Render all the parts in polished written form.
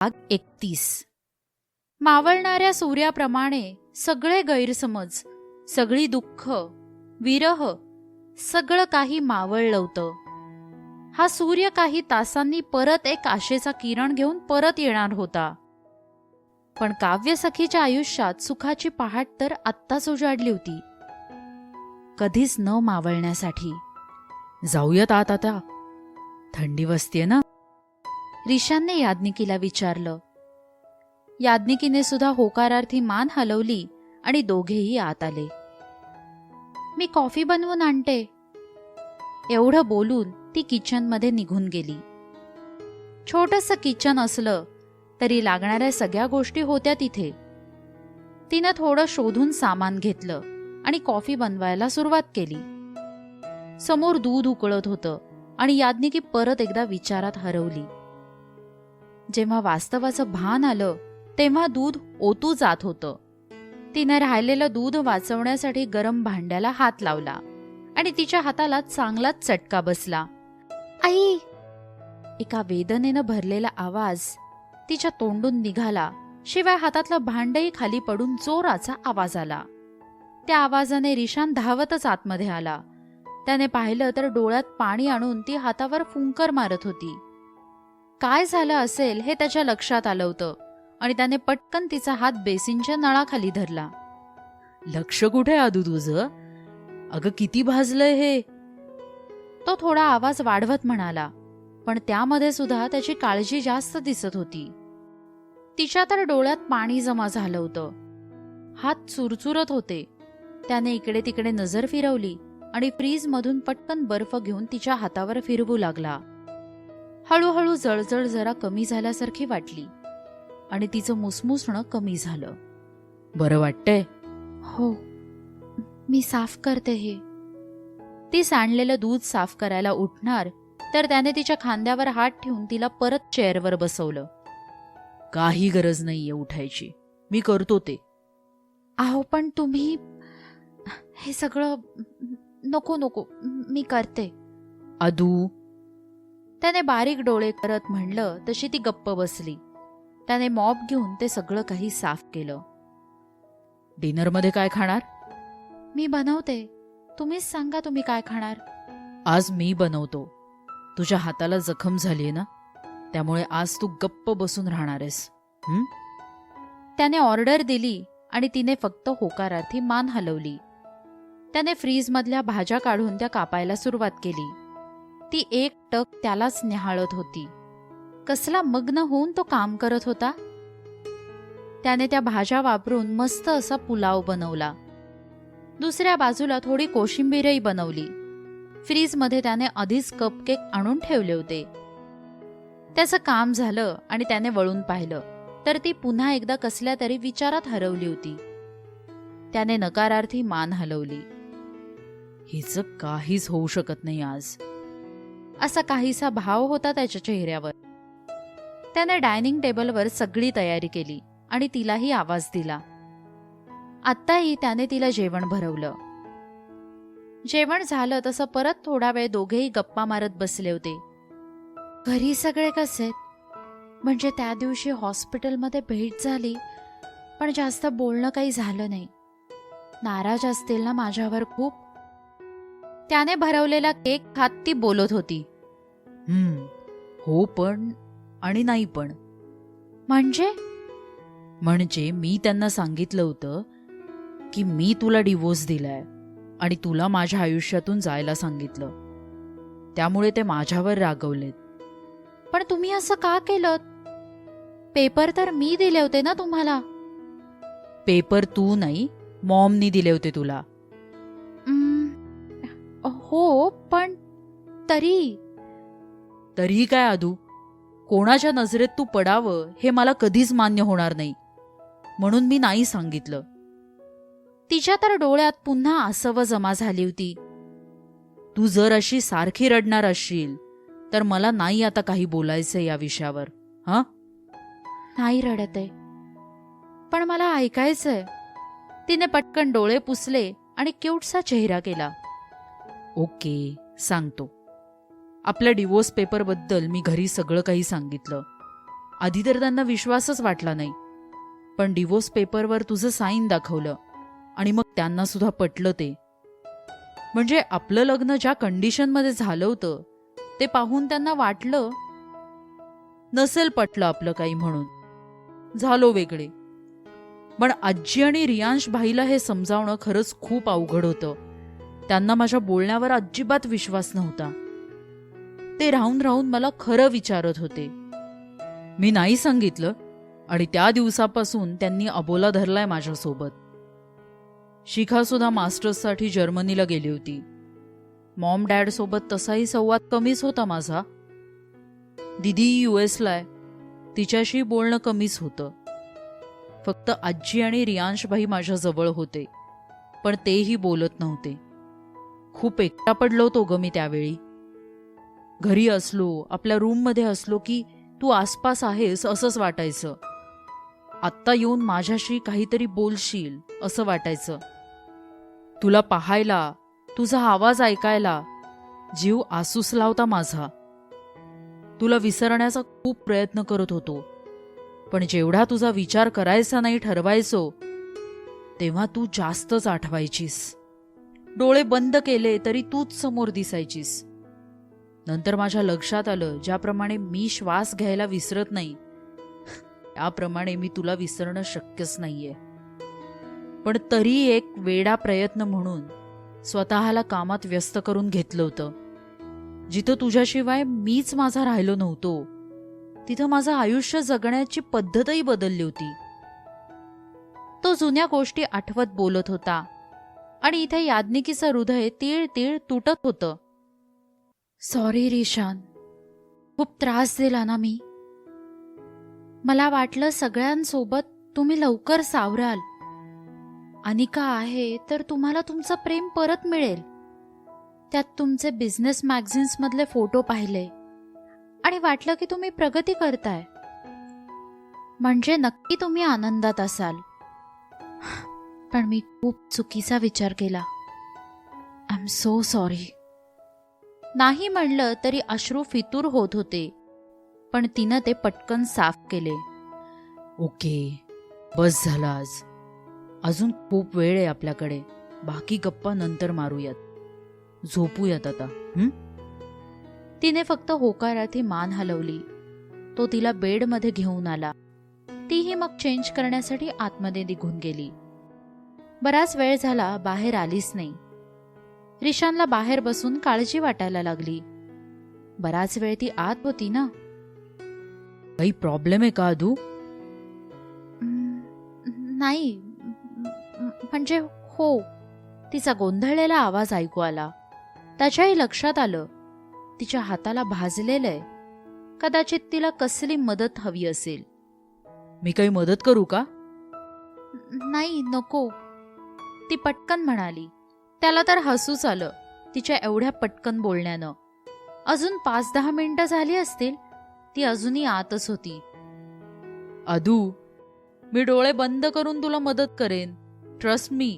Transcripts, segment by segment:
भाग 31. मावळणाऱ्या सूर्याप्रमाणे सगळे गैरसमज, सगळी दुःख, विरह, सगळं काही मावळलं होतं. हा सूर्य काही तासांनी परत एक आशेचा किरण घेऊन परत येणार होता. पण काव्यसखीच्या आयुष्यात सुखाची पहाट तर आत्ताच उजाडली होती, कधीच न मावळण्यासाठी. जाऊयात आत आता, थंडी वाजतेय ना. रिशानने याज्ञिकीला विचारलं. याज्ञिकीने सुद्धा होकारार्थी मान हलवली आणि दोघेही आत आले. मी कॉफी बनवून आणते. एवढं बोलून ती किचनमध्ये निघून गेली. छोटंसं किचन असलं तरी लागणाऱ्या सगळ्या गोष्टी होत्या तिथे. तिनं थोडं शोधून सामान घेतलं आणि कॉफी बनवायला सुरुवात केली. समोर दूध उकळत होतं आणि याज्ञिकी परत एकदा विचारात हरवली. जेव्हा वास्तवाचं भान आलं तेव्हा दूध ओतू जात होतं. तिनं राहिलेलं दूध वाचवण्यासाठी गरम भांड्याला हात लावला आणि तिच्या हाताला चांगलाच चटका बसला. आई! एका वेदनेनं भरलेला आवाज तिच्या तोंडून निघाला. शिवाय हातातलं भांडही खाली पडून जोराचा आवाज आला. त्या आवाजाने रिशान धावतच आतमध्ये आला. त्याने पाहिलं तर डोळ्यात पाणी आणून ती हातावर फुंकर मारत होती. काय झालं असेल हे त्याच्या लक्षात आलं होतं आणि त्याने पटकन तिचा हात बेसिनच्या नळाखाली धरला. लक्ष कुठे आदू तुझं? अगं किती भाजलंय हे. तो थोडा आवाज वाढवत म्हणाला, पण त्यामध्ये सुद्धा त्याची काळजी जास्त दिसत होती. तिच्या तर डोळ्यात पाणी जमा झालं होतं. हात चुरचुरत होते. त्याने इकडे तिकडे नजर फिरवली आणि फ्रीजमधून पटकन बर्फ घेऊन तिच्या हातावर फिरवू लागला. हळूहळू जळजळ जरा कमी झाल्यासारखी वाटली आणि तिचं मुसमुसणं कमी झालं. बरं वाटतंय? हो, मी साफ करते हे. ती सांडलेलं दूध साफ करायला उठणार तर त्याने तिच्या खांद्यावर हात ठेवून तिला परत चेअरवर बसवलं. काही गरज नाहीये उठायची, मी करतो ते. अहो पण तुम्ही हे सगळं नको नको, मी करते. आदू, त्याने बारीक डोळे करत म्हणलं तशी ती गप्प बसली. त्याने मॉप घेऊन ते सगळं काही साफ केलं. डिनरमध्ये काय खाणार? मी बनवते, तुम्हीच सांगा तुम्ही काय खाणार. आज मी बनवतो. तुझ्या हाताला जखम झालीये ना, त्यामुळे आज तू गप्प बसून राहणार आहेस. त्याने ऑर्डर दिली आणि तिने फक्त होकारार्थी मान हलवली. त्याने फ्रीजमधल्या भाज्या काढून त्या कापायला सुरुवात केली. ती एक टक त्यालाच निहाळत होती. कसला मग्न होऊन तो काम करत होता. त्याने त्या भाज्या वापरून मस्त असा पुलाव बनवला. दुसऱ्या बाजूला थोडी कोशिंबीरही बनवली. फ्रीजमध्ये त्याने आधीच कपकेक आणून ठेवले होते. त्याचं काम झालं आणि त्याने वळून पाहिलं तर ती पुन्हा एकदा कसल्या तरी विचारात हरवली होती. त्याने नकारार्थी मान हलवली. हिचं काहीच होऊ शकत नाही आज, असा काहीसा भाव होता त्याच्या चेहऱ्यावर. त्याने डायनिंग टेबलवर सगळी तयारी केली आणि तिलाही आवाज दिला. आत्ताही त्याने तिला जेवण भरवलं. जेवण झालं तसं परत थोडा वेळ दोघेही गप्पा मारत बसले होते. घरी सगळे कसे? म्हणजे त्या दिवशी हॉस्पिटलमध्ये भेट झाली पण जास्त बोलणं काही झालं नाही. नाराज असतील ना माझ्यावर खूप? त्याने भरवलेला केक खात ती बोलत होती. हो पण आणि नाही पण. म्हणजे मी त्यांना सांगितलं होतं की मी तुला डिवोर्स दिलाय आणि तुला माझ्या आयुष्यातून जायला सांगितलं. त्यामुळे ते माझ्यावर रागवलेत. पण तुम्ही असं का केलं? पेपर तर मी दिले होते ना तुम्हाला. पेपर तू नाही, मॉमनी दिले होते तुला. हो पण तरी काय आदू, कोणाच्या नजरेत तू पडावं हे मला कधीच मान्य होणार नाही, म्हणून मी नाही सांगितलं. तिच्या तर डोळ्यात पुन्हा आसव जमा झाली होती. तू जर अशी सारखी रडणार असशील तर मला नाही आता काही बोलायचं या विषयावर. नाही रडत आहे, पण मला ऐकायचंय. तिने पटकन डोळे पुसले आणि क्यूटसा चेहरा केला. ओके, सांगतो. आपल्या डिवोर्स पेपरबद्दल मी घरी सगळं काही सांगितलं. आधी तर त्यांना विश्वासच वाटला नाही, पण डिवोर्स पेपरवर तुझं साईन दाखवलं आणि मग त्यांना सुद्धा पटलं ते. म्हणजे आपलं लग्न ज्या कंडिशनमध्ये झालं होतं ते पाहून त्यांना वाटलं नसेल पटलं आपलं काही म्हणून झालो वेगळे. पण आजी आणि रियांश भाईला हे समजावणं खरंच खूप अवघड होतं. त्यांना माझ्या बोलण्यावर अजिबात विश्वास नव्हता. ते राहून राहून मला खरं विचारत होते. मी नाही सांगितलं आणि त्या दिवसापासून त्यांनी अबोला धरलाय माझ्यासोबत. शिखा सुद्धा मास्टर्ससाठी जर्मनीला गेली होती. मॉम डॅड सोबत तसाही संवाद कमीच होता माझा. दिदी US ला आहे, तिच्याशी बोलणं कमीच होतं. फक्त आजी आणि रियांशभाई माझ्या जवळ होते, पण तेही बोलत नव्हते. खूप एकटा पडलो होतो ग मी त्यावेळी. घरी असलो, आपल्या रूममध्ये असलो की तू आसपास आहेस असंच वाटायचं. आत्ता येऊन माझ्याशी काहीतरी बोलशील असं वाटायचं. तुला पाहायला, तुझा आवाज ऐकायला जीव आसूसला होता माझा. तुला विसरण्याचा खूप प्रयत्न करत होतो, पण जेवढा तुझा विचार करायचा नाही ठरवायचो तेव्हा तू जास्तच आठवायचीस. डोळे बंद केले तरी तूच समोर दिसायचीस. नंतर माझ्या लक्षात आलं, ज्याप्रमाणे मी श्वास घ्यायला विसरत नाही त्याप्रमाणे मी तुला विसरणं शक्यच नाहीये. पण तरी एक वेडा प्रयत्न म्हणून स्वतःला कामात व्यस्त करून घेतलं होतं. जिथं तुझ्याशिवाय मीच माझा राहिलो नव्हतो तिथं माझं आयुष्य जगण्याची पद्धतही बदलली होती. तो जुन्या गोष्टी आठवत बोलत होता आणि इथे याज्ञिकीचं हृदय तीळ तीळ तुटत होतं. सॉरी रिशान, खूप त्रास दिला ना मी. मला वाटलं सगळ्यांसोबत तुम्ही लवकर सावराल. अनिका आहे तर तुम्हाला तुमचं प्रेम परत मिळेल. त्यात तुमचे बिझनेस मॅगझिन्स मधले फोटो पाहिले आणि वाटलं की तुम्ही प्रगती करताय, म्हणजे नक्की तुम्ही आनंदात असाल. पण मी खूप चुकीचा विचार केला. I am so sorry. नाही म्हणलं तरी अश्रू फितूर होत होते, पण तिनं ते पटकन साफ केले. ओके, बस झालं आज. अजून खूप वेळ आहे आपल्याकडे. बाकी गप्पा नंतर मारूयात. झोपूयात आता. तिने फक्त होकारार्थी मान हलवली. तो तिला बेडमध्ये घेऊन आला. तीही मग चेंज करण्यासाठी आतमध्ये निघून गेली. बराच वेळ झाला बाहेर आलीच नाही. रिशानला बाहेर बसून काळजी वाटायला लागली. बराच वेळ ती आत होती ना. काही प्रॉब्लेम आहे का अदू? नाही, म्हणजे हो. तिचा गोंधळलेला आवाज ऐकू आला. त्याच्याही लक्षात आलं तिच्या हाताला भाजलेलंय. कदाचित तिला कसली मदत हवी असेल. मी काही मदत करू का? नाही, नको, ती पटकन म्हणाली. त्याला तर हसूच आलं तिच्या एवढ्या पटकन बोलण्यानं. अजून 5-10 मिनिटं झाली असतील, ती अजूनही आतच होती. अदू, मी डोळे बंद करून तुला मदत करेन. Trust me.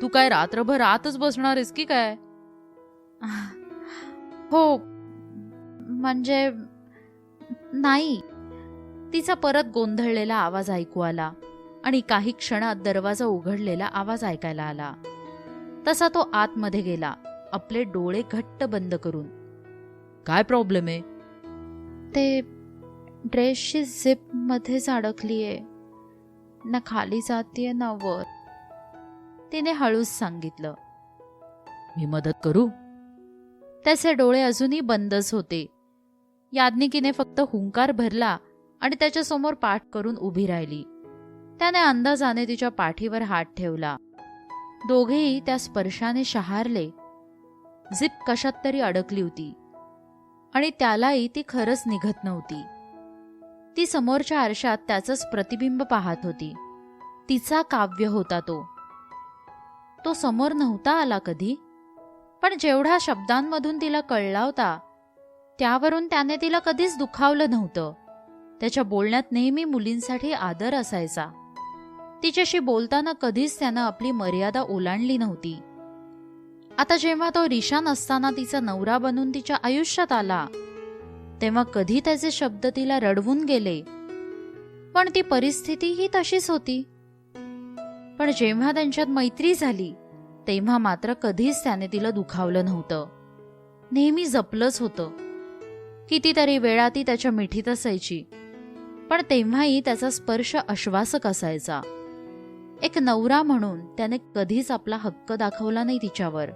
तू काय रात्रभर आतच बसणार आहेस की काय? हो, म्हणजे नाही. तिचा परत गोंधळलेला आवाज ऐकू आला आणि काही क्षणात दरवाजा उघडलेला आवाज ऐकायला आला. तसा तो आतमध्ये गेला, आपले डोळे घट्ट बंद करून. काय प्रॉब्लेम आहे? ते ड्रेसची झिप मध्येच अडकलीये, ना खाली जातीये ना वर, तिने हळूच सांगितलं. मी मदत करू? त्याचे डोळे अजूनही बंदच होते. याज्ञिकीने फक्त हुंकार भरला आणि त्याच्यासमोर पाठ करून उभी राहिली. त्याने अंदाजाने तिच्या पाठीवर हात ठेवला. दोघेही त्या स्पर्शाने शहारले. झिप कशात तरी अडकली होती आणि त्यालाही ती खरंच निघत नव्हती. ती समोरच्या आरशात त्याचंच प्रतिबिंब पाहत होती. तिचा काव्य होता तो. तो समोर नव्हता आला कधी, पण जेवढा शब्दांमधून तिला कळला होता त्यावरून त्याने तिला कधीच दुखावलं नव्हतं. त्याच्या बोलण्यात नेहमी मुलींसाठी आदर असायचा. तिच्याशी बोलताना कधीच त्यानं आपली मर्यादा ओलांडली नव्हती. आता जेव्हा तो रिशान असताना तिचा नवरा बनून तिच्या आयुष्यात आला तेव्हा कधी त्याचे शब्द तिला रडवून गेले. पण ती परिस्थितीही तशीच होती. पण जेव्हा त्यांच्यात मैत्री झाली तेव्हा मात्र कधीच त्याने तिला दुखावलं नव्हतं. नेहमी जपलंच होतं. कितीतरी वेळा ती त्याच्या मिठीत असायची, पण तेव्हाही त्याचा स्पर्श आश्वासक असायचा. एक नवरा म्हणून त्याने कधीच आपला हक्क दाखवला नाही तिच्यावर.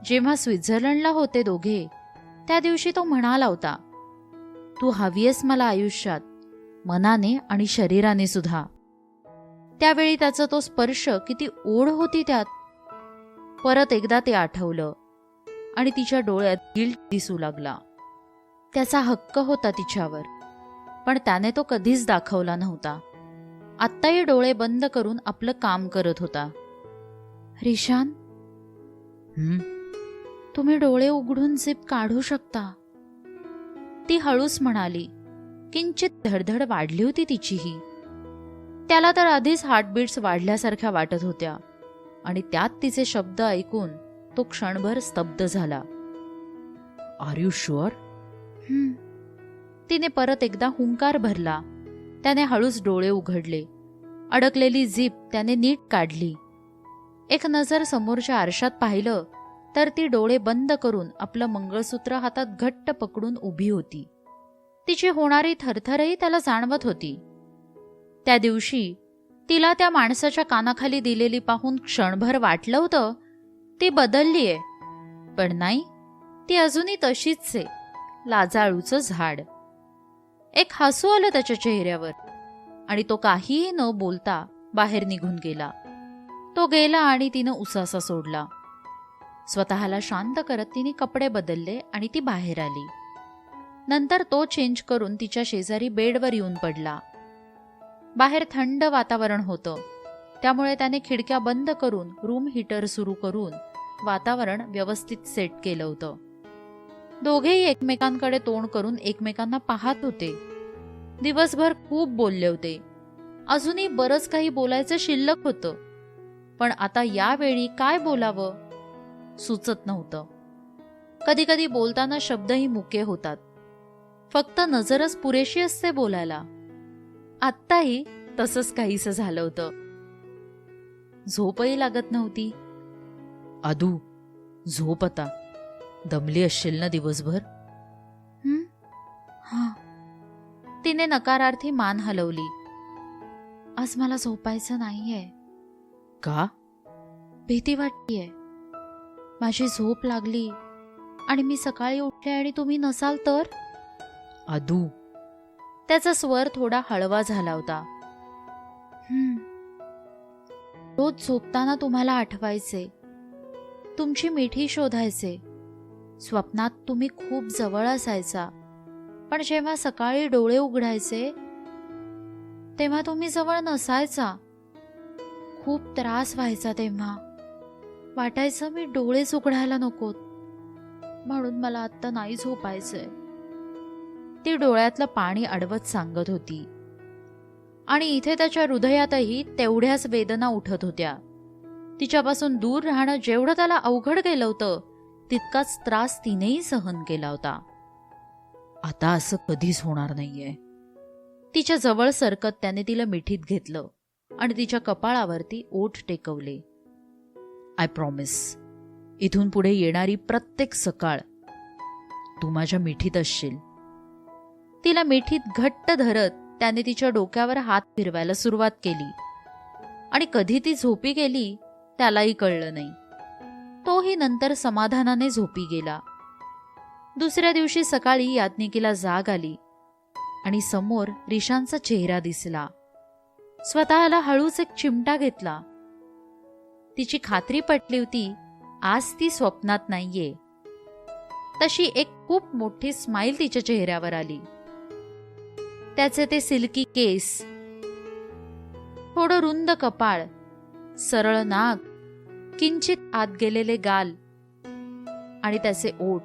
जेव्हा स्वित्झर्लंडला होते दोघे, त्या दिवशी तो म्हणाला होता, तू हवीयस मला आयुष्यात, मनाने आणि शरीराने सुद्धा. त्यावेळी त्याचा तो स्पर्श, किती ओढ होती त्यात. परत एकदा ते आठवलं आणि तिच्या डोळ्यात गिल्ट दिसू लागला. त्याचा हक्क होता तिच्यावर, पण त्याने तो कधीच दाखवला नव्हता. आत्ताही डोळे बंद करून आपलं काम करत होता. रिशान, तुम्ही डोळे उघडून झिप काढू शकता, ती हळूच म्हणाली. किंचित धडधड वाढली होती तिचीही. त्याला तर आधीच हार्टबीट्स वाढल्यासारख्या वाटत होत्या आणि त्यात तिचे शब्द ऐकून तो क्षणभर स्तब्ध झाला. Are you sure? तिने परत एकदा हुंकार भरला. त्याने हळूच डोळे उघडले. अडकलेली जीभ त्याने नीट काढली. एक नजर समोरच्या आरशात पाहिलं तर ती डोळे बंद करून आपलं मंगळसूत्र हातात घट्ट पकडून उभी होती. तिची होणारी थरथरही त्याला जाणवत होती. त्या दिवशी तिला त्या माणसाच्या कानाखाली दिलेली पाहून क्षणभर वाटलं होतं ती बदललीये, पण नाही, ती अजूनही तशीच आहे, लाजाळूचं झाड. एक हसू आलं त्याच्या चेहऱ्यावर आणि तो काहीही न बोलता बाहेर निघून गेला. तो गेला आणि तिनं उसासा सोडला. स्वतःला शांत करत तिने कपडे बदलले आणि ती बाहेर आली. नंतर तो चेंज करून तिच्या शेजारी बेडवर येऊन पडला. बाहेर थंड वातावरण होतं, त्यामुळे त्याने खिडक्या बंद करून रूम हीटर सुरू करून वातावरण व्यवस्थित सेट केलं होतं. दोघेही एकमेकांकडे तोंड करून एकमेकांना पाहत होते. दिवसभर खूप बोलले होते. अजूनही बरंच काही बोलायचं शिल्लक होतं, पण आता यावेळी काय बोलावं सुचत नव्हतं. कधी कधी बोलताना शब्दही मुके होतात, फक्त नजरच पुरेशी असते बोलायला. आत्ताही तसंच काहीसं झालं होतं. झोपही लागत नव्हती. आदू, झोप आता. दमली असशील ना दिवसभर? हा, तिने नकारार्थी मान हलवली. आज मला झोपायचं नाहीये. का? भीती वाटतेय. माझी झोप लागली आणि मी सकाळी उठले आणि तुम्ही नसाल तर? आदू, त्याचा स्वर थोडा हळवा झाला होता. रोज झोपताना तुम्हाला आठवायचे, तुमची मिठी शोधायचे. स्वप्नात तुम्ही खूप जवळ असायचा, पण जेव्हा सकाळी डोळे उघडायचे तेव्हा तुम्ही जवळ नसायचा. खूप त्रास व्हायचा. तेव्हा वाटायचं मी डोळेच उघडायला नकोत, म्हणून मला आत्ता नाही झोपायचंय. ती डोळ्यातलं पाणी अडवत सांगत होती आणि इथे त्याच्या हृदयातही तेवढ्याच वेदना उठत होत्या. तिच्यापासून दूर राहणं जेवढं त्याला अवघड गेलं होतं तितकाच त्रास तिनेही सहन केला होता. आता असं कधीच होणार नाहीये. तिच्या जवळ सरकत त्याने तिला मिठीत घेतलं आणि तिच्या कपाळावरती ओठ टेकवले. आय प्रॉमिस, इथून पुढे येणारी प्रत्येक सकाळ तू माझ्या मिठीत असशील. तिला मिठीत घट्ट धरत त्याने तिच्या डोक्यावर हात फिरवायला सुरुवात केली आणि कधी ती झोपी गेली त्यालाही कळलं नाही. तोही नंतर समाधानाने झोपी गेला. दुसऱ्या दिवशी सकाळी याज्ञिकीला जाग आली आणि समोर रिशांचा चेहरा दिसला. स्वतःला हळूच एक चिमटा घेतला. तिची खात्री पटली होती आज ती स्वप्नात नाहीये. तशी एक खूप मोठी स्माईल तिच्या चेहऱ्यावर आली. त्याचे ते सिल्की केस, थोडं रुंद कपाळ, सरळ नाक, किंचित आत गेलेले गाल आणि त्याचे ओठ.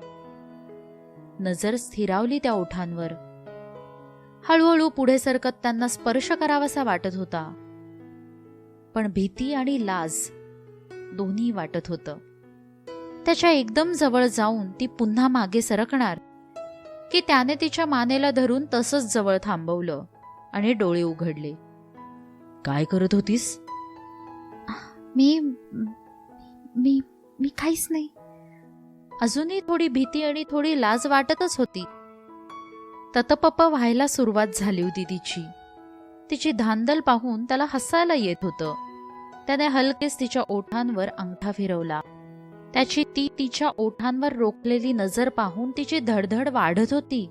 नजर स्थिरावली त्या ओठांवर. हळूहळू पुढे सरकत त्यांना स्पर्श करावासा वाटत होता, पण भीती आणि लाज दोन्ही वाटत होतं. त्याच्या एकदम जवळ जाऊन ती पुन्हा मागे सरकणार की त्याने तिच्या मानेला धरून तसंच जवळ थांबवलं आणि डोळे उघडले. काय करत होतीस? मी मी मी काहीच नाही. अजूनही थोडी भीती आणि थोडी लाज वाटतच होती. ततपप व्हायला सुरुवात झाली होती तिची धांदल पाहून त्याला हसायला येत होतं. त्याने हलकेच तिच्या ओठांवर अंगठा फिरवला. त्याची ती तिच्या ओठांवर रोखलेली नजर पाहून तिची धडधड वाढत होती.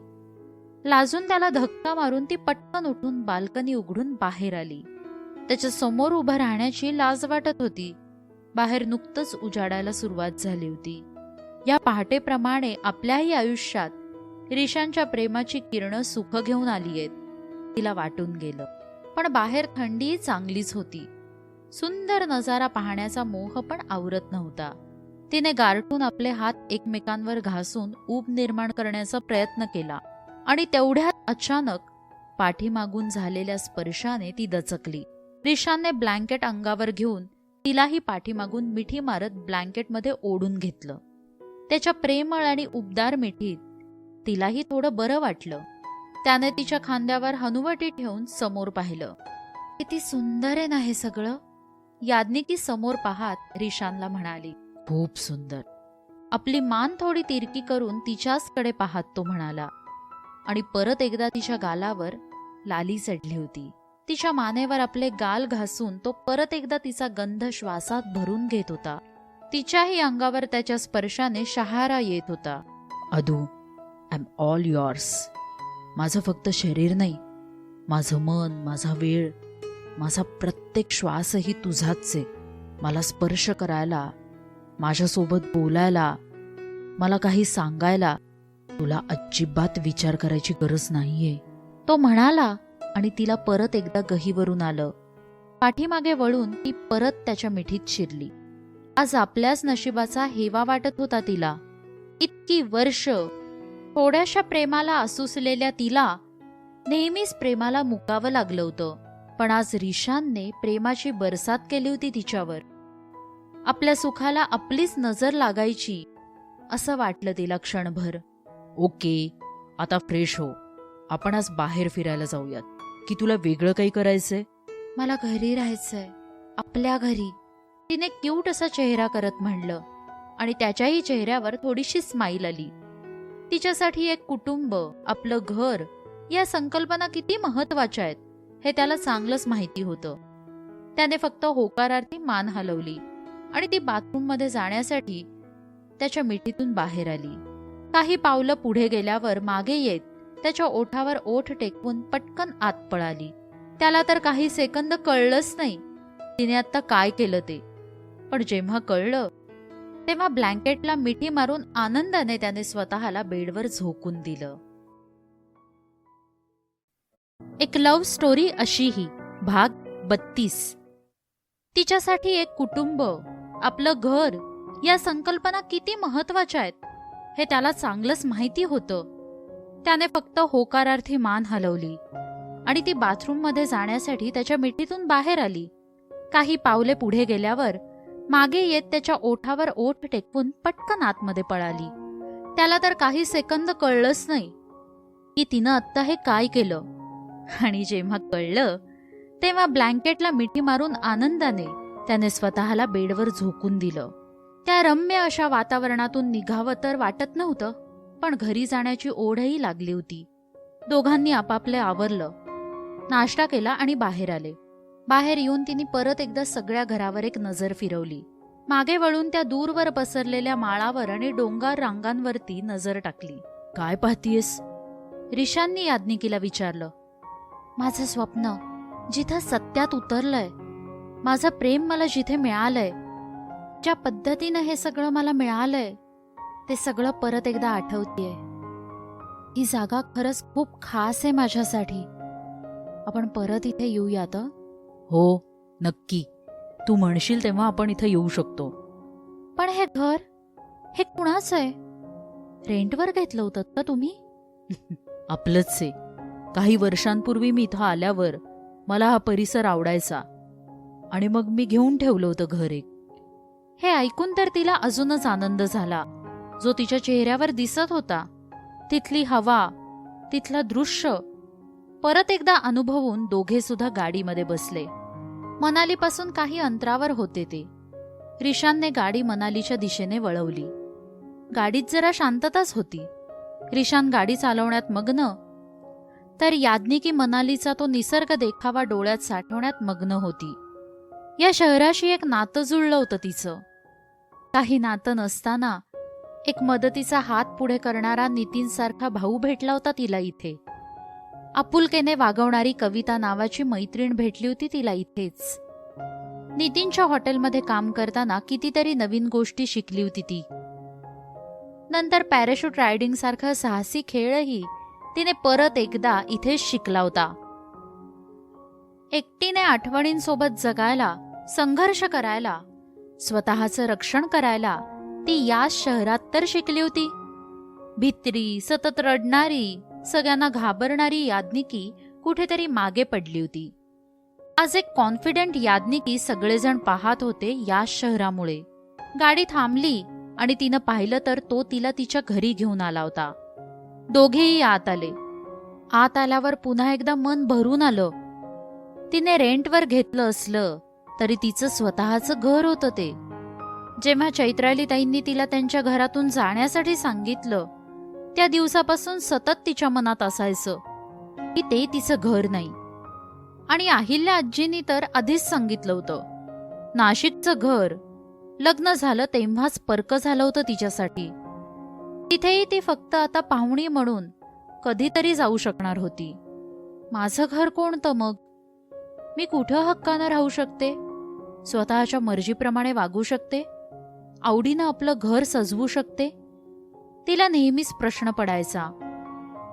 लाजून त्याला धक्का मारून ती पटकन उठून बाल्कनी उघडून बाहेर आली. त्याच्या समोर उभं राहण्याची लाज वाटत होती. बाहेर नुकतंच उजाडायला सुरुवात झाली होती. या पहाटेप्रमाणे आपल्याही आयुष्यात रिशांच्या प्रेमाची किरणं सुख घेऊन आली आहेत, तिला वाटून गेलं. पण बाहेर थंडी चांगलीच होती. सुंदर नजारा पाहण्याचा मोह पण आवरत नव्हता. तिने गारठून आपले हात एकमेकांवर घासून ऊब निर्माण करण्याचा प्रयत्न केला आणि तेवढ्यात अचानक पाठीमागून झालेल्या स्पर्शाने ती दचकली. रिशाने ब्लँकेट अंगावर घेऊन तिलाही पाठीमागून मिठी मारत ब्लँकेटमध्ये ओढून घेतलं. त्याच्या प्रेमळ आणि उबदार मिठीत तिलाही थोडं बरं वाटलं. त्याने तिच्या खांद्यावर हनुवटी ठेवून समोर पाहिलं. किती सुंदर आहे ना हे सगळं, याज्ञिकी समोर पाहत रिशानला म्हणाली. खूप सुंदर. आपली मान थोडी तिरकी करून तिच्याचकडे पाहत तो म्हणाला आणि परत एकदा तिच्या गालावर लाली चढली होती. तिच्या मानेवर आपले गाल घासून तो परत एकदा तिचा गंध श्वासात भरून घेत होता. तिच्याही अंगावर त्याच्या स्पर्शाने शहारा येत होता. अदू, आय एम ऑल युअर्स. माझं फक्त शरीर नाही, माझं मन, माझा वेळ, माझा प्रत्येक श्वासही तुझाच आहे. मला स्पर्श करायला, माझ्यासोबत बोलायला, मला काही सांगायला तुला अजिबात विचार करायची गरज नाहीये, तो म्हणाला आणि तिला परत एकदा गहीवरून आलं. पाठीमागे वळून ती परत त्याच्या मिठीत शिरली. आज आपल्याच नशिबाचा हेवा वाटत होता तिला. इतकी वर्ष थोड्याशा प्रेमाला आसुसलेल्या तिला नेहमीच प्रेमाला मुकावं लागलं होतं. पण आज रिशानने प्रेमाची बरसात केली होती तिच्यावर. आपल्या सुखाला आपलीच नजर लागायची असं वाटलं तिला क्षणभर. ओके, आता फ्रेश हो. आपण आज बाहेर फिरायला जाऊयात. की तुला वेगळं काही करायचंय? मला घरी राहायचंय, आपल्या घरी, तिने क्यूट असा चेहरा करत म्हणलं आणि त्याच्याही चेहऱ्यावर थोडीशी स्माईल आली. तिच्यासाठी एक कुटुंब, आपलं घर या संकल्पना किती महत्वाच्या आहेत हे त्याला चांगलंच माहिती होतं. त्याने फक्त होकारार्थी मान हलवली आणि ती बाथरूममध्ये जाण्यासाठी त्याच्या मिठीतून बाहेर आली. काही पावलं पुढे गेल्यावर मागे येत त्याच्या ओठावर ओठ टेकवून पटकन आत पळाली. त्याला तर काही सेकंद कळलंच नाही तिने आता काय केलं ते. पण जेव्हा कळलं तेव्हा ब्लँकेटला मिठी मारून आनंदाने त्याने स्वतःला बेडवर झोकून दिलं. एक लव्ह स्टोरी अशीही, भाग 32. तिच्यासाठी एक कुटुंब, आपलं घर या संकल्पना किती महत्वाच्या आहेत हे त्याला चांगलंच माहिती होतं. त्याने फक्त होकारार्थी मान हलवली आणि ती बाथरूममध्ये जाण्यासाठी त्याच्या मिठीतून बाहेर आली. काही पावले पुढे गेल्यावर मागे येत त्याच्या ओठावर ओठ टेकवून पटकन आतमध्ये पळाली. त्याला तर काही सेकंद कळलंच नाही की तिनं आत्ता हे काय केलं. आणि जेव्हा कळलं तेव्हा ब्लँकेटला मिठी मारून आनंदाने त्याने स्वतःला बेडवर झोकून दिलं. त्या रम्य अशा वातावरणातून निघावं तर वाटत नव्हतं, पण घरी जाण्याची ओढही लागली होती. दोघांनी आपापले आवरलं, नाश्ता केला आणि बाहेर आले. बाहेर येऊन तिने परत एकदा सगळ्या घरावर एक नजर फिरवली. मागे वळून त्या दूरवर पसरलेल्या माळावर आणि डोंगर रांगांवरती नजर टाकली. काय पाहतीयस? रिशांनी याज्ञिकीला विचारलं. माझं स्वप्न जिथं सत्यात उतरलंय, माझं प्रेम मला जिथे मिळालंय, ज्या पद्धतीनं हे सगळं मला मिळालंय ते सगळं परत एकदा आठवतेय. ही जागा खरंच खूप खास आहे माझ्यासाठी. आपण परत इथे येऊयात. हो, नक्की. तू म्हणशील तेव्हा आपण इथं येऊ शकतो. पण हे घर, हे कुणाचं आहे? रेंटवर घेतलं होतं का तुम्ही? आपलंच आहे. काही वर्षांपूर्वी मी इथं आल्यावर मला हा परिसर आवडायचा आणि मग मी घेऊन ठेवलं होतं घर एक. हे ऐकून तर तिला अजूनच आनंद झाला, जो तिच्या चेहऱ्यावर दिसत होता. तिथली हवा, तिथलं दृश्य परत एकदा अनुभवून दोघे सुद्धा गाडीमध्ये बसले. मनालीपासून काही अंतरावर होते ते. रिशानने गाडी मनालीच्या दिशेने वळवली. गाडीत जरा शांतताच होती. रिशान गाडी चालवण्यात मग्न, तर याज्ञिकी मनालीचा तो निसर्ग देखावा डोळ्यात साठवण्यात मग्न होती. या शहराशी एक नातं जुळलं होतं तिचं. काही नातं नसताना एक मदतीचा हात पुढे करणारा नितीनसारखा भाऊ भेटला होता तिला इथे. आपुलकेने वागवणारी कविता नावाची मैत्रीण भेटली होती तिला इथेच. नितीनच्या हॉटेलमध्ये काम करताना कितीतरी नवीन गोष्टी शिकली होती ती. नंतर पॅराशूट रायडिंग सारखा साहसी खेळही तिने परत एकदा इथेच शिकला होता. एकटीने आठवणींसोबत जगायला, संघर्ष करायला, स्वतःचं रक्षण करायला ती याच शहरात तर शिकली होती. भित्री, सतत रडणारी, सगळ्यांना घाबरणारी याज्ञिकी कुठेतरी मागे पडली होती. आज एक कॉन्फिडंट याज्ञिकी सगळेजण पाहत होते याच शहरामुळे. गाडी थांबली आणि तिनं पाहिलं तर तो तिला तिच्या घरी घेऊन आला होता. दोघेही आत आले. आत आल्यावर पुन्हा एकदा मन भरून आलं. तिने रेंटवर घेतलं असलं तरी तिचं स्वतःचं घर होतं ते. जेव्हा चैत्रालीताईंनी तिला त्यांच्या घरातून जाण्यासाठी सांगितलं, त्या दिवसापासून सतत तिच्या मनात असायचं की ते तिचं घर नाही. आणि अहिल्या आजींनी तर आधीच सांगितलं होतं, नाशिकचं घर लग्न झालं तेव्हाच परकं झालं होतं तिच्यासाठी. तिथेही ती फक्त आता पाहुणी म्हणून कधीतरी जाऊ शकणार होती. माझं घर कोणतं मग? मी कुठं हक्कानं राहू शकते? स्वतःच्या मर्जीप्रमाणे वागू शकते? आवडीनं आपलं घर सजवू शकते? तिला नेहमीच प्रश्न पडायचा.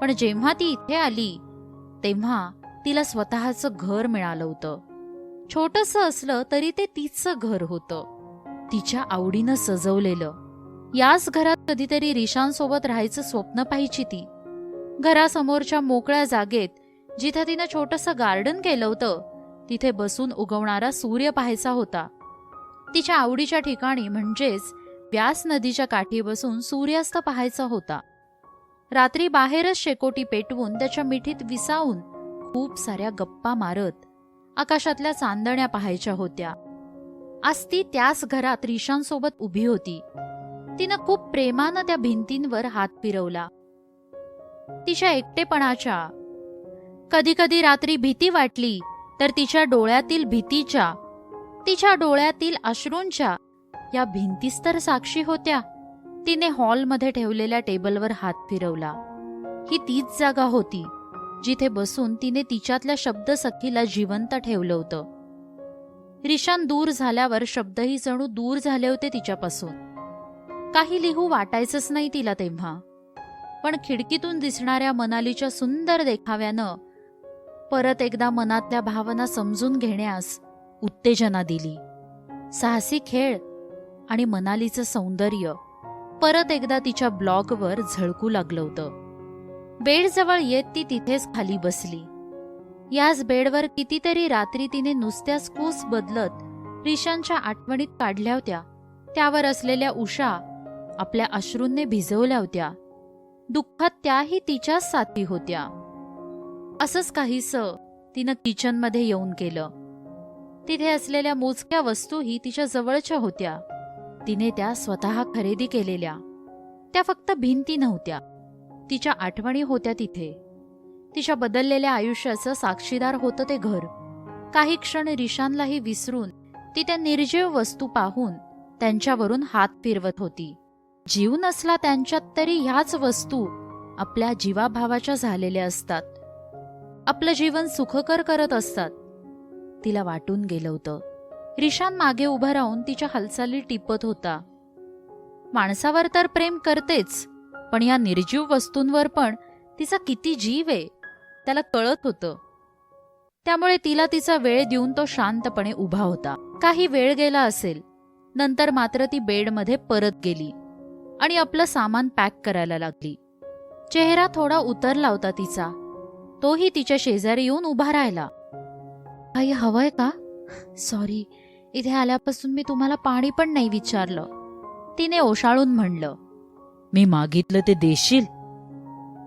पण जेव्हा ती इथे आली तेव्हा तिला स्वतःचं घर मिळालं होतं. छोटंसं असलं तरी ते तिचं घर होतं, तिच्या आवडीनं सजवलेलं. याच घरात कधीतरी रिशानसोबत राहायचं स्वप्न पाहायची ती. घरासमोरच्या मोकळ्या जागेत जिथे तिनं छोटंसं गार्डन केलं होतं, तिथे बसून उगवणारा सूर्य पाहायचा होता. तिच्या आवडीच्या ठिकाणी म्हणजेच व्यास नदीच्या काठी बसून सूर्यास्त पाहायचा होता. रात्री बाहेरच शेकोटी पेटवून त्याच्या मिठीत विसावून खूप साऱ्या गप्पा मारत आकाशातल्या चांदण्या पाहायच्या होत्या. आज ती त्याच घरात रिशानसोबत उभी होती. तिनं खूप प्रेमानं त्या भिंतींवर हात फिरवला. तिच्या एकटेपणाच्या, कधी कधी रात्री भीती वाटली तर तिच्या डोळ्यातील भीतीच्या, तिच्या डोळ्यातील अश्रूंच्या या भिंतीच तर साक्षी होत्या. तिने हॉलमध्ये ठेवलेल्या टेबलवर हात फिरवला. ही तीच जागा होती जिथे बसून तिने तिच्यातल्या शब्दसखीला जिवंत ठेवलं होतं. रिशान दूर झाल्यावर शब्दही जणू दूर झाले होते तिच्यापासून. काही लिहू वाटायचंच नाही तिला तेव्हा. पण खिडकीतून दिसणाऱ्या मनालीच्या सुंदर देखाव्यानं परत एकदा मनातल्या भावना समजून घेण्यास उत्तेजना दिली. साहसी खेळ आणि मनालीचं सौंदर्य परत एकदा तिच्या ब्लॉगवर झळकू लागलं होतं. बेडजवळ येत ती तिथेच खाली बसली. याच बेडवर कितीतरी रात्री तिने नुसत्याच कूस बदलत रिशानच्या आठवणीत काढल्या होत्या. त्यावर असलेल्या उषा आपल्या अश्रूंनी भिजवल्या होत्या. दुःखात त्याही तिच्याच साथी होत्या. असंच काहीसं तिनं किचनमध्ये येऊन केलं. तिथे असलेल्या मोजक्या वस्तूही तिच्या जवळच्या होत्या. तिने त्या स्वतः खरेदी केलेल्या. त्या फक्त भिंती नव्हत्या, तिच्या आठवणी होत्या तिथे. तिच्या बदललेल्या आयुष्याचं साक्षीदार होतं ते घर. काही क्षण रिशानलाही विसरून ती त्या निर्जीव वस्तू पाहून त्यांच्यावरून हात फिरवत होती. जीव नसला त्यांच्यात तरी ह्याच वस्तू आपल्या जीवाभावाच्या झालेल्या असतात. आपलं जीवन सुखकर करत असतात. तिला वाटून गेलं होतं. रिशान मागे उभा राहून तिच्या हालचाली टिपत होता. माणसावर तर प्रेम करतेच, पण या निर्जीव वस्तूंवर पण तिचा किती जीव आहे त्याला कळत होतं. त्यामुळे तिला तिचा वेळ देऊन तो शांतपणे उभा होता. काही वेळ गेला असेल. नंतर मात्र ती बेडमध्ये परत गेली आणि आपलं सामान पॅक करायला लागली. चेहरा थोडा उतरला होता तिचा. तोही तिच्या शेजारी येऊन उभा राहिला. काही हवंय का? सॉरी, इथे आल्यापासून मी तुम्हाला पाणी पण नाही विचारलं, तिने ओशाळून म्हणलं. मी मागितलं ते देशील?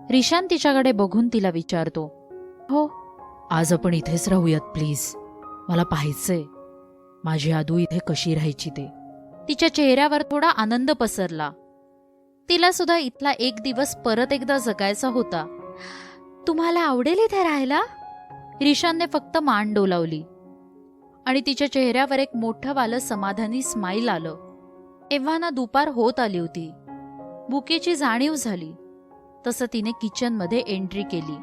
रिशान तिच्याकडे बघून तिला विचारतो. हो. आज आपण इथेच राहूयात प्लीज. मला पाहायचंय माझी आदू इथे कशी राहायची ते. तिच्या चेहऱ्यावर थोडा आनंद पसरला. तिला सुद्धा इथला एक दिवस परत एकदा जगायचा होता. तुम्हाला आवडेल इथे राहायला? रिशानने फक्त मान डोलावली आणि तिच्या चेहऱ्यावर एक मोठं वालं समाधानी स्माईल आलं. एव्हाना दुपार होत आली होती. भुकेची जाणीव झाली. तसं तिने किचनमध्ये एंट्री केली.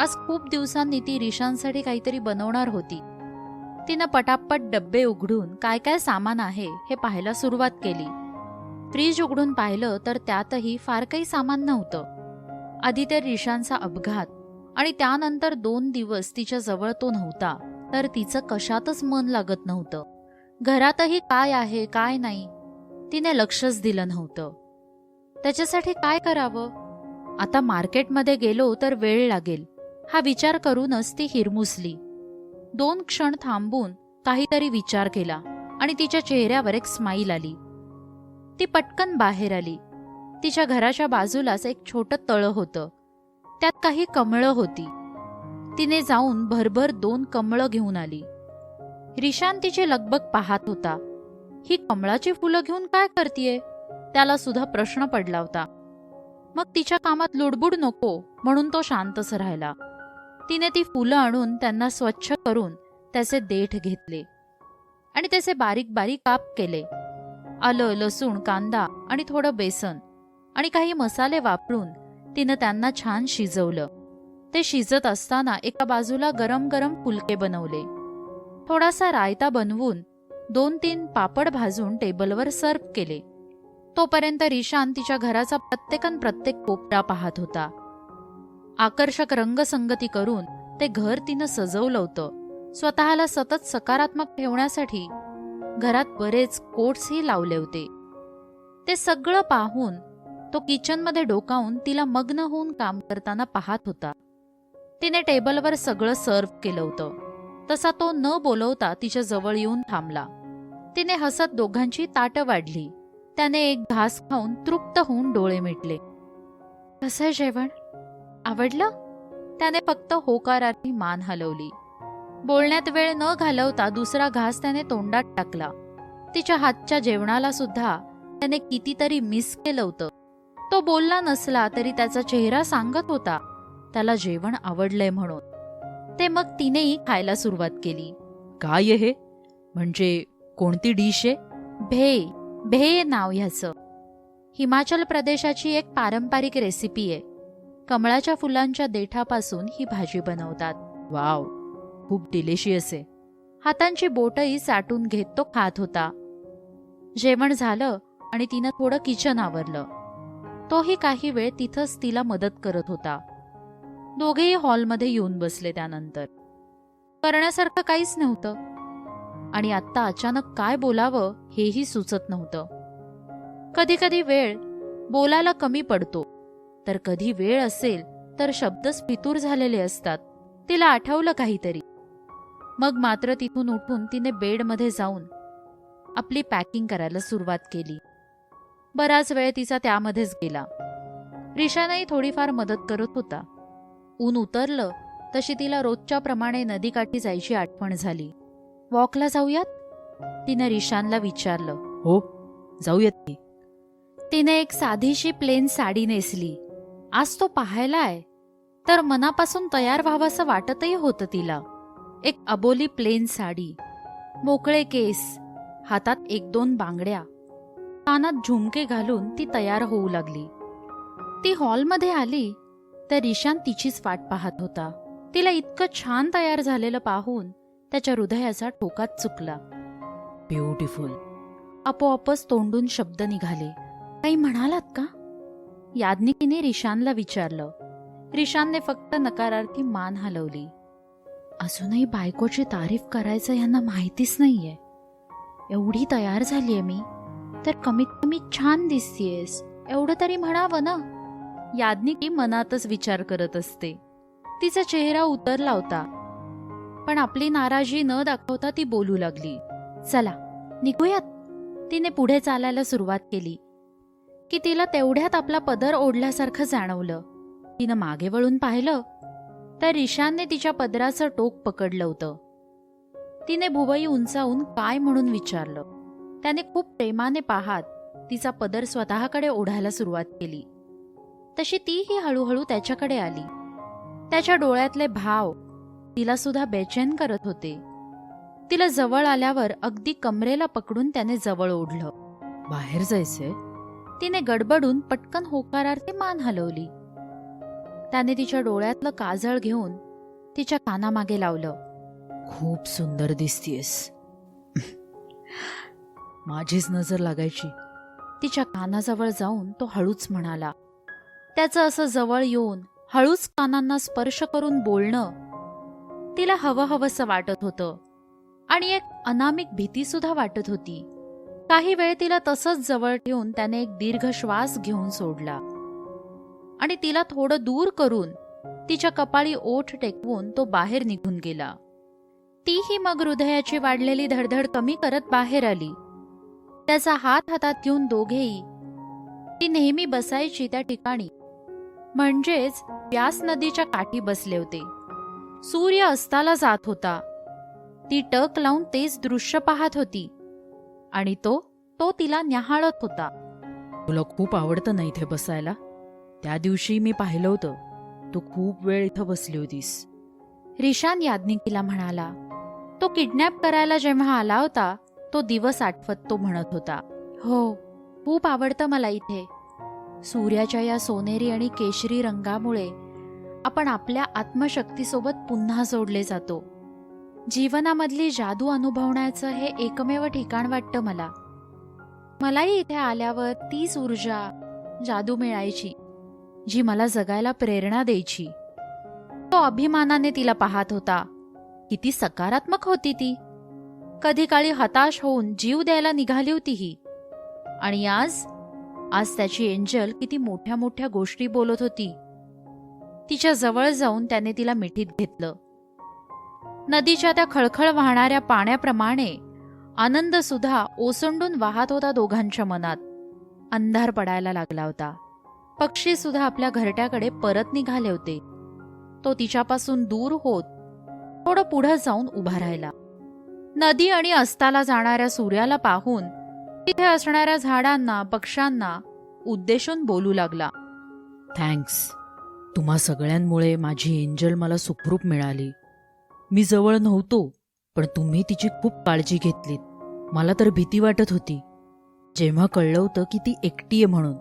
आज खूप दिवसांनी ती रिशानसाठी काहीतरी बनवणार होती. तिनं पटापट डब्बे उघडून काय काय सामान आहे हे पाहायला सुरुवात केली. फ्रीज उघडून पाहिलं तर त्यातही फार काही सामान नव्हतं. आधी तर रिशानचा अपघात आणि त्यानंतर 2 दिवस तिच्या जवळ तो नव्हता, तर तिचं कशातच मन लागत नव्हतं. घरातही काय आहे काय नाही तिने लक्षच दिलं नव्हतं. त्याच्यासाठी काय करावं? आता मार्केटमध्ये गेलो तर वेळ लागेल हा विचार करूनच ती हिरमुसली. 2 क्षण थांबून काहीतरी विचार केला आणि तिच्या चेहऱ्यावर एक स्माईल आली. ती पटकन बाहेर आली. तिच्या घराच्या बाजूलाच एक छोटं तळं होतं. त्यात काही कमळं होती. तिने जाऊन भरभर 2 कमळं घेऊन आली. रिशान तिची लगबग पाहत होता. ही कमळाची फुलं घेऊन काय करतीये? त्याला सुद्धा प्रश्न पडला होता. मग तिच्या कामात लुडबुड नको म्हणून तो शांतच राहिला. तिने ती फुलं आणून त्यांना स्वच्छ करून त्याचे देठ घेतले आणि त्याचे बारीक बारीक काप केले. आलं, लसूण, कांदा आणि थोडं बेसन आणि काही मसाले वापरून तिनं त्यांना छान शिजवलं. ते शिजत असताना एका बाजूला गरम गरम फुलके बनवले. थोडासा रायता बनवून 2-3 पापड भाजून टेबलवर सर्व्ह केले. तोपर्यंत रिशान तिच्या घराचा प्रत्येक कोपरा पाहत होता. आकर्षक रंगसंगती करून ते घर तिनं सजवलं होतं. स्वतःला सतत सकारात्मक ठेवण्यासाठी घरात बरेच कोट्सही लावले होते. ते सगळं पाहून तो किचनमध्ये डोकावून तिला मग्न होऊन काम करताना पाहत होता. तिने टेबलवर सगळं सर्व्ह केलं होतं. तसा तो न बोलवता तिच्या जवळ येऊन थांबला. तिने हसत दोघांची ताटं वाढली. त्याने एक घास खाऊन तृप्त होऊन डोळे मिटले. कसं जेवण? आवडलं? त्याने फक्त होकारार्थी मान हलवली. बोलण्यात वेळ न घालवता दुसरा घास त्याने तोंडात टाकला. तिच्या हातच्या जेवणाला सुद्धा त्याने कितीतरी मिस केलं होतं. तो बोलला नसला तरी त्याचा चेहरा सांगत होता त्याला जेवण आवडलंय म्हणून. ते मग तिनेही खायला सुरुवात केली. काय हे? म्हणजे कोणती डिश आहे? भेय नाव ह्याचं. हिमाचल प्रदेशाची एक पारंपरिक रेसिपी आहे. कमळाच्या फुलांच्या देठापासून ही भाजी बनवतात. वाव, खूप डिलिशियस आहे. हातांची बोटही साठून घेत तो खात होता. जेवण झालं आणि तिनं थोडं किचन आवरलं. तोही काही वेळ तिथंच तिला मदत करत होता. दोघेही हॉलमध्ये येऊन बसले. त्यानंतर करण्यासारखं काहीच नव्हतं आणि आत्ता अचानक काय बोलावं हेही सुचत नव्हतं. कधी कधी वेळ बोलायला कमी पडतो, तर कधी वेळ असेल तर शब्दच फितूर झालेले असतात. तिला आठवलं काहीतरी. मग मात्र तिथून उठून तिने बेडमध्ये जाऊन आपली पॅकिंग करायला सुरुवात केली. बराच वेळ तिचा त्यामध्येच गेला. रिशानही थोडीफार मदत करत होता. ऊन उतरलं तशी तिला रोजच्या प्रमाणे नदीकाठी जायची आठवण झाली. वॉकला जाऊयात? तिने रिशानला विचारलं. हो, जाऊयात की. तिने एक साधीशी प्लेन साडी नेसली. आज तो पाहायलाय तर मनापासून तयार व्हावंसं वाटतही होतं तिला. एक अबोली प्लेन साडी, मोकळे केस, हातात 1-2 बांगड्या, कानात झुमके घालून ती तयार होऊ लागली. ती हॉलमध्ये आली तर रिशान तिचीच वाट पाहत होता. तिला इतकं छान तयार झालेलं पाहून त्याच्या हृदयाचा ठोकाच चुकला. ब्युटिफुल. आपोआपच तोंडून शब्द निघाले. काही म्हणालात का? याज्ञिकीने रिशानला विचारलं. रिशानने फक्त नकारार्थी मान हलवली. अजूनही बायकोची तारीफ करायचं यांना माहितीच नाहीये. एवढी तयार झालीये मी तर कमीत कमी छान दिसतेयस एवढं तरी म्हणावं ना. याज्ञिकी मनातच विचार करत असते. तिचा चेहरा उतरला होता, पण आपली नाराजी न दाखवता ती बोलू लागली. चला निघूयात. तिने पुढे चालायला सुरुवात केली की तिला तेवढ्यात आपला पदर ओढल्यासारखं जाणवलं. तिनं मागे वळून पाहिलं तर ईशानने तिच्या पदराचं टोक पकडलं होतं. तिने भुवई उंचावून काय म्हणून विचारलं. त्याने खूप प्रेमाने पाहत तिचा पदर स्वतःकडे ओढायला सुरुवात केली. तशी तीही हळूहळू त्याच्याकडे आली. त्याच्या डोळ्यातले भाव तिला सुद्धा बेचैन करत होते. तिला जवळ आल्यावर अगदी कमरेला पकडून त्याने जवळ ओढलं. बाहेर जायचंय? तिने गडबडून पटकन होकारार्थी मान हलवली. त्याने तिच्या डोळ्यातलं काजळ घेऊन तिच्या कानामागे लावलं. खूप सुंदर दिसतीयस. माझीच नजर लागायची. तिच्या कानाजवळ जाऊन तो हळूच म्हणाला. त्याचं असं जवळ येऊन हळूच कानांना स्पर्श करून बोलणं तिला हवंहवंसं वाटत होतं आणि एक अनामिक भीती सुद्धा वाटत होती. काही वेळ तिला तसंच जवळ ठेवून त्याने एक दीर्घ श्वास घेऊन सोडला आणि तिला थोडं दूर करून तिच्या कपाळी ओठ टेकवून तो बाहेर निघून गेला. तीही मग हृदयाची वाढलेली धडधड कमी करत बाहेर आली. त्याचा हात हातात घेऊन दोघेही ती नेहमी बसायची त्या ठिकाणी म्हणजेच व्यास नदीच्या काठी बसले होते. सूर्य अस्ताला जात होता. ती टक लावून तेच दृश्य पाहत होती आणि तो तिला न्याहाळत होता. तुला खूप आवडतं ना इथे बसायला? त्या दिवशी मी पाहिलं होतं, तू खूप वेळ इथं बसली होतीस. रिशान याज्ञिकीला म्हणाला. तो किडनॅप करायला जेव्हा आला होता तो दिवस आठवत तो म्हणत होता. हो, खूप आवडतं मला इथे. सूर्याच्या या सोनेरी आणि केशरी रंगामुळे आपण आपल्या आत्मशक्तीसोबत पुन्हा जोडले जातो. जीवनामधली जादू अनुभवण्याचं हे एकमेव ठिकाण वाटतं मला. मलाही इथे आल्यावर तीच ऊर्जा, जादू मिळायची जी मला जगायला प्रेरणा द्यायची. तो अभिमानाने तिला पाहत होता. किती सकारात्मक होती ती. कधी काळी हताश होऊन जीव द्यायला निघाली होती ही. आणि आज त्याची एंजल किती मोठ्या मोठ्या गोष्टी बोलत होती. तिच्या जवळ जाऊन त्याने तिला मिठीत घेतलं. नदीच्या त्या खळखळ वाहणाऱ्या पाण्याप्रमाणे आनंद सुद्धा ओसंडून वाहत होता दोघांच्या मनात. अंधार पडायला लागला होता. पक्षी सुद्धा आपल्या घरट्याकडे परत निघाले होते. तो तिच्यापासून दूर होत थोडं पुढं जाऊन उभा राहिला. नदी आणि अस्ताला जाणाऱ्या सूर्याला पाहून तिथे असणाऱ्या झाडांना, पक्ष्यांना उद्देशून बोलू लागला. थँक्स. तुम्हा सगळ्यांमुळे माझी एंजल मला सुखरूप मिळाली. मी जवळ नव्हतो, पण तुम्ही तिची खूप काळजी घेतलीत. मला तर भीती वाटत होती. जेव्हा कळलं होतं की ती एकटी आहे म्हणून,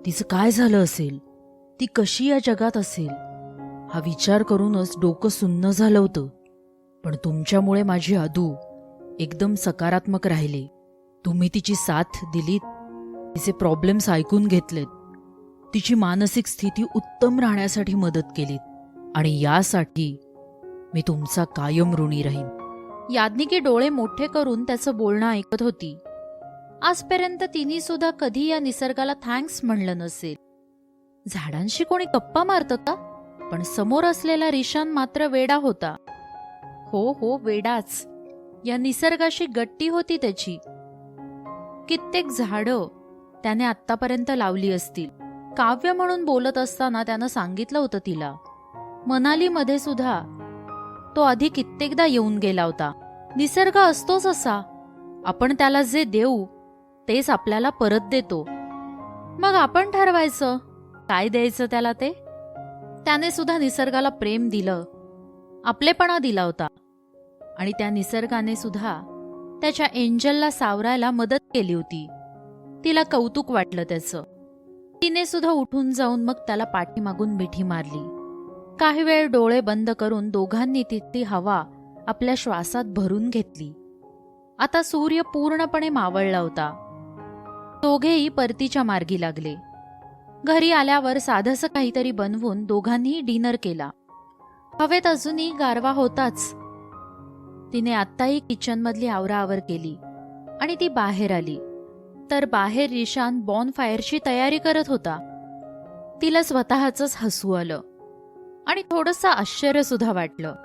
तिचं काय झालं असेल, ती कशी या जगात असेल, हा विचार करूनच डोकं सुन्न झालं होतं. पण तुमच्यामुळे माझी आदू एकदम सकारात्मक राहिली. तुम्ही तिची साथ दिलीत, तिचे प्रॉब्लेम्स ऐकून घेतलेत, तिची मानसिक स्थिती उत्तम राहण्यासाठी मदत केलीत, आणि यासाठी मी तुमचा कायम ऋणी राहीन. याज्ञिकी डोळे मोठे करून त्याचं बोलणं ऐकत होती. आजपर्यंत तिने सुद्धा कधी या निसर्गाला थँक्स म्हणलं नसेल. झाडांशी कोणी गप्पा मारतं का? पण समोर असलेला रिशान मात्र वेडा होता. हो, वेडाच. या निसर्गाशी गट्टी होती त्याची. कित्येक झाडं त्याने आत्तापर्यंत लावली असतील. काव्य म्हणून बोलत असताना त्यानं सांगितलं होतं तिला. मनालीमध्ये सुद्धा तो आधी कित्येकदा येऊन गेला होता. निसर्ग असतोच असा. आपण त्याला जे देऊ तेच आपल्याला परत देतो. मग आपण ठरवायचं काय द्यायचं त्याला ते. त्याने सुद्धा निसर्गाला प्रेम दिलं, आपलेपणा दिला होता. आणि त्या निसर्गाने सुद्धा त्याच्या एंजलला सावरायला मदत केली होती. तिला कौतुक वाटलं त्याचं. तिने सुद्धा उठून जाऊन मग त्याला पाठीमागून मिठी मारली. काही वेळ डोळे बंद करून दोघांनी तिथली हवा आपल्या श्वासात भरून घेतली. आता सूर्य पूर्णपणे मावळला होता. दोघेही परतीच्या मार्गी लागले. घरी आल्यावर साधंसं काहीतरी बनवून दोघांनीही डिनर केला. हवेत अजूनही गारवा होताच. तिने आत्ताही किचनमधली आवराआवर केली आणि ती बाहेर आली तर बाहेर रिशान बॉनफायरची तयारी करत होता. तिला स्वतःचंच हसू आलं आणि थोडंसं आश्चर्य सुद्धा वाटलं.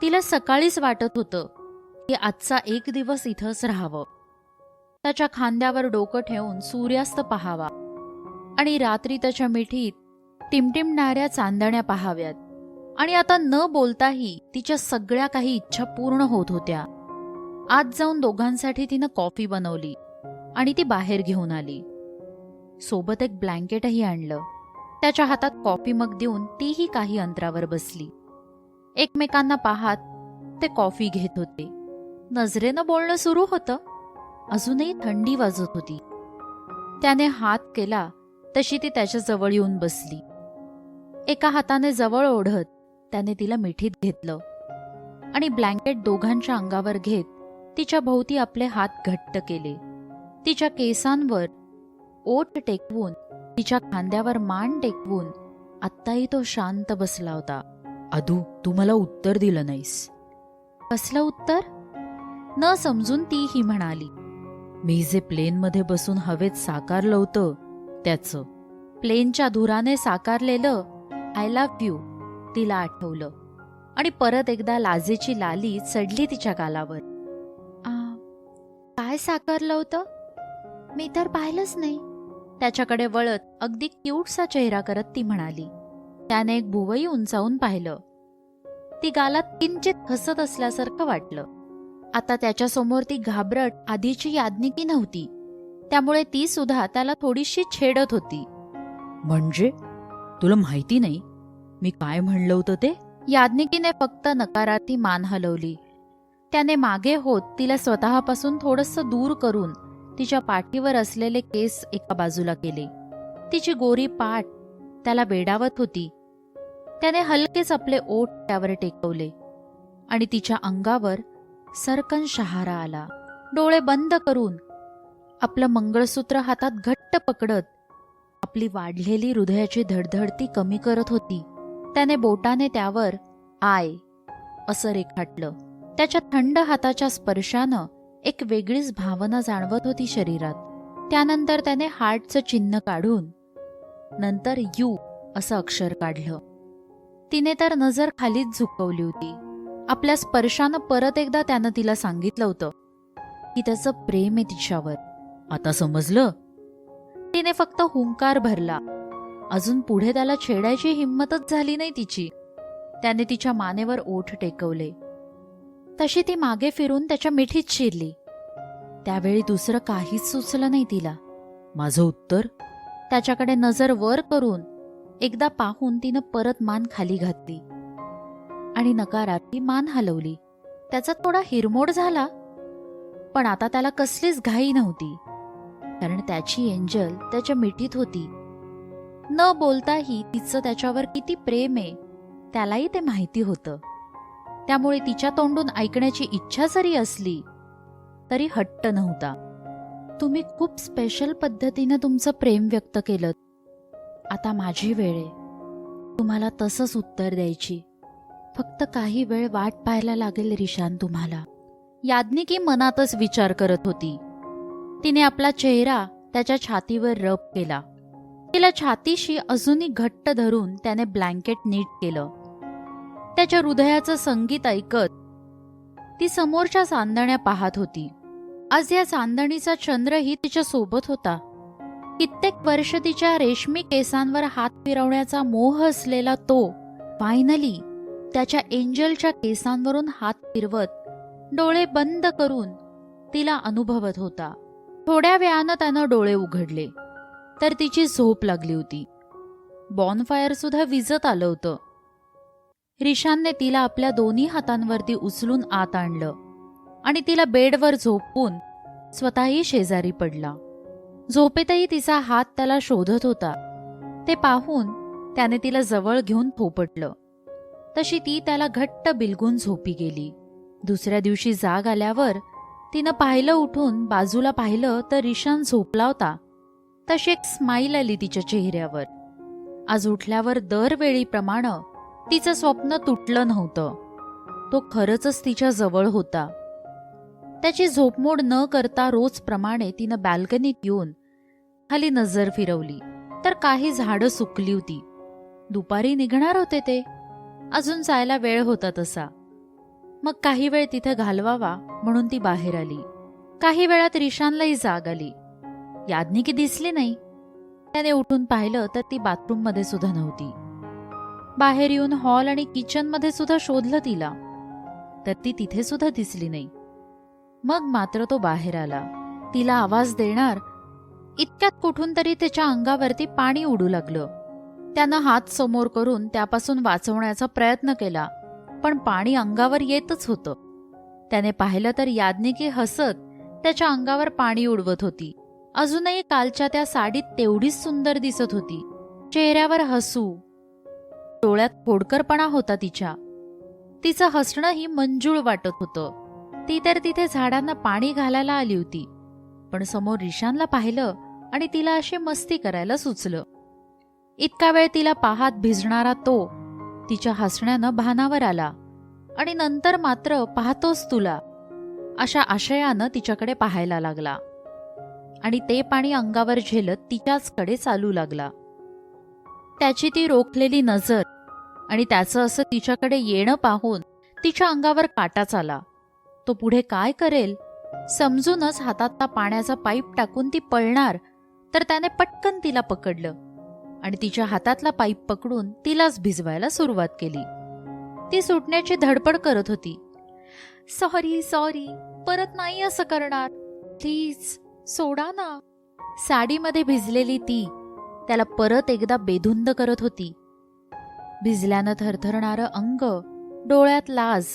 तिला सकाळीच वाटत होतं की आजचा एक दिवस इथंच राहावं, त्याच्या खांद्यावर डोकं ठेवून सूर्यास्त पाहावा आणि रात्री त्याच्या मिठीत टिमटिमणाऱ्या चांदण्या पाहाव्यात. आणि आता न बोलताही तिच्या सगळ्या काही इच्छा पूर्ण होत होत्या. आत जाऊन दोघांसाठी तिनं कॉफी बनवली आणि ती बाहेर घेऊन आली. सोबत एक ब्लँकेटही आणलं. त्याच्या हातात कॉफी मग देऊन तीही काही अंतरावर बसली. एकमेकांना पाहात ते कॉफी घेत होते. नजरेनं बोलणं सुरू होतं. अजूनही थंडी वाजत होती. त्याने हात केला तशी ती त्याच्या जवळ येऊन बसली. एका हाताने जवळ ओढत त्याने तिला मिठीत घेतलं आणि ब्लँकेट दोघांच्या अंगावर घेत तिच्या भोवती आपले हात घट्ट केले. तिच्या केसांवर ओठ टेकवून, तिच्या खांद्यावर मान टेकवून आत्ताही तो शांत बसला होता. आदू, तू मला उत्तर दिलं नाहीस. कसलं उत्तर? न समजून ती ही म्हणाली. मी जे प्लेनमध्ये बसून हवेत साकारलं होतं त्याचं. प्लेनच्या धुराने साकारलेलं आय लव्ह यू तिला आठवलं आणि परत एकदा लाजेची लाली चढली तिच्या गालावर. काय साकारलं होतं? मी तर पाहिलंच नाही. त्याच्याकडे वळत अगदी क्यूटसा चेहरा करत ती म्हणाली. त्याने एक भुवई उंचावून पाहिलं. ती गालात किंचित हसत असल्यासारखं वाटलं. आता त्याच्यासमोर ती घाबरट आधीची याज्ञिकी नव्हती. त्यामुळे ती सुद्धा त्याला थोडीशी छेडत होती. म्हणजे तुला माहिती नाही मी काय म्हणलं होतं ते? याज्ञिकीने फक्त नकारार्थी मान हलवली. त्याने मागे होत तिला स्वतःपासून थोडंसं दूर करून तिच्या पाठीवर असलेले केस एका बाजूला केले. तिची गोरी पाठ त्याला वेडावत होती. त्याने हलकेच आपले ओठ त्यावर टेकवले आणि तिच्या अंगावर सरकन शहारा आला. डोळे बंद करून आपलं मंगळसूत्र हातात घट्ट पकडत आपली वाढलेली हृदयाची धडधड ती कमी करत होती. त्याने बोटाने त्यावर आय असं रेखाटलं. त्याच्या थंड हाताच्या स्पर्शानं एक वेगळीच भावना जाणवत होती शरीरात. त्यानंतर त्याने हार्टचं चिन्ह काढून नंतर यू असं अक्षर काढलं. तिने तर नजर खालीच झुकवली होती. आपल्या स्पर्शानं परत एकदा त्यानं तिला सांगितलं होतं की त्याचं प्रेम आहे तिच्यावर. आता समजलं? तिने फक्त हुंकार भरला. अजून पुढे त्याला छेडायची हिंमतच झाली नाही तिची. त्याने तिच्या मानेवर ओठ टेकवले. तशी ती मागे फिरून त्याच्या मिठीत शिरली. त्यावेळी दुसरं काहीच सुचलं नाही तिला. माझं उत्तर? त्याच्याकडे नजर वर करून एकदा पाहून तिनं परत मान खाली घातली आणि नकारार्थी मान हलवली. त्याचा थोडा हिरमोड झाला, पण आता त्याला कसलीच घाई नव्हती, कारण त्याची एंजल त्याच्या मिठीत होती. न बोलताही तिचं त्याच्यावर किती प्रेम आहे त्यालाही ते माहिती होतं. त्यामुळे तिच्या तोंडून ऐकण्याची इच्छा जरी असली तरी हट्ट नव्हता. तुम्ही खूप स्पेशल पद्धतीनं तुमचं प्रेम व्यक्त केलं. आता माझी वेळ आहे तुम्हाला तसंच उत्तर द्यायची. फक्त काही वेळ वाट पाहायला लागेल रिशान तुम्हाला. याज्ञिकी मनातच विचार करत होती. तिने आपला चेहरा त्याच्या छातीवर रब केला. तिला छातीशी अजूनही घट्ट धरून त्याने ब्लँकेट नीट केलं. त्याच्या हृदयाचं संगीत ऐकत ती समोरच्या चांदण्या पाहत होती. आज या चांदणीचा चंद्रही तिच्या सोबत होता. कित्येक वर्ष तिच्या रेशमी केसांवर हात फिरवण्याचा मोह असलेला तो फायनली त्याच्या एंजलच्या केसांवरून हात फिरवत डोळे बंद करून तिला अनुभवत होता. थोड्या वेळानं त्यानं डोळे उघडले तर तिची झोप लागली होती. बॉनफायर सुद्धा विझत आलं होतं. रिशानने तिला आपल्या दोन्ही हातांवरती उचलून आत आणलं आणि तिला बेडवर झोपवून स्वतःही शेजारी पडला. झोपेतही तिचा हात त्याला शोधत होता. ते पाहून त्याने तिला जवळ घेऊन थोपटलं. तशी ती त्याला घट्ट बिलगून झोपी गेली. दुसऱ्या दिवशी जाग आल्यावर तिनं पाहिलं, उठून बाजूला पाहिलं तर रिशान झोपला होता. तशी एक स्माईल आली तिच्या चेहऱ्यावर. आज उठल्यावर दरवेळीप्रमाणे तिचं स्वप्न तुटलं नव्हतं. तो खरंच तिच्या जवळ होता. त्याची झोपमोड न करता रोजप्रमाणे तिनं बॅल्कनीत येऊन खाली नजर फिरवली तर काही झाडं सुकली होती. दुपारी निघणार होते ते. अजून जायला वेळ होता तसा. मग काही वेळ तिथे घालवावा म्हणून ती बाहेर आली. काही वेळात रिशानलाही जाग आली. याज्ञिकी दिसली नाही. त्याने उठून पाहिलं तर ती बाथरूममध्ये सुद्धा नव्हती. बाहेर येऊन हॉल आणि किचनमध्ये सुद्धा शोधलं तिला, तर ती तिथे सुद्धा दिसली नाही. मग मात्र तो बाहेर आला. तिला आवाज देणार इतक्यात कुठून तरी त्याच्या अंगावरती पाणी उडू लागलं. त्यानं हात समोर करून त्यापासून वाचवण्याचा प्रयत्न केला, पण पाणी अंगावर येतच होतं. त्याने पाहिलं तर याज्ञिकी हसत त्याच्या अंगावर पाणी उडवत होती. अजूनही कालच्या त्या साडीत तेवढीच सुंदर दिसत होती. चेहऱ्यावर हसू, डोळ्यात खोडकरपणा होता तिच्या. तिचं हसणंही मंजूळ वाटत होतं. ती तर तिथे झाडांना पाणी घालायला आली होती, पण समोर रिशानला पाहिलं आणि तिला अशी मस्ती करायला सुचलं. इतका वेळ तिला पाहात भिजणारा तो तिच्या हसण्यानं भानावर आला आणि नंतर मात्र पाहतोस तुला अशा आशयानं तिच्याकडे पाहायला लागला आणि ते पाणी अंगावर झेलत तिच्याचकडे चालू लागला. त्याची ती रोखलेली नजर आणि त्याचं असं तिच्याकडे येणं पाहून तिच्या अंगावर काटाच आला. तो पुढे काय करेल समजूनच हातातला पाण्याचा पाईप टाकून ती पळणार, तर त्याने पटकन तिला पकडलं आणि तिच्या हातातला पाईप पकडून तिलाच भिजवायला सुरुवात केली. ती सुटण्याची धडपड करत होती. सॉरी सॉरी, परत नाही असं करणार, प्लीज सोडा ना. साडीमध्ये भिजलेली ती त्याला परत एकदा बेधुंद करत होती. भिजल्यानं थरथरणारं अंग, डोळ्यात लाज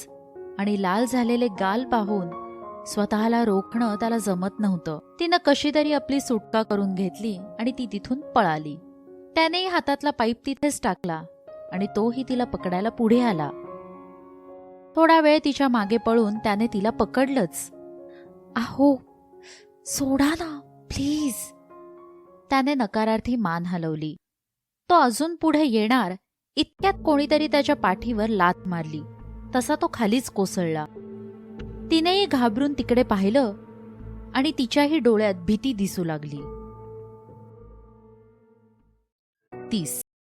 आणि लाल झालेले गाल पाहून स्वतःला रोखणं त्याला जमत नव्हतं. तिनं कशी तरी आपली सुटका करून घेतली आणि ती तिथून पळाली. त्यानेही हातातला पाईप तिथेच टाकला आणि तोही तिला पकडायला पुढे आला. थोडा वेळ तिच्या मागे पळून त्याने तिला पकडलंच. आहो सोडा ना प्लीज. त्याने नकारार्थी मान हलवली. तो अजून पुढे येणार इतक्यात कोणीतरी त्याच्या पाठीवर लाथ मारली. तसा तो खालीच कोसळला. तिनेही घाबरून तिकडे पाहिलं आणि तिच्याही डोळ्यात भीती दिसू लागली. 30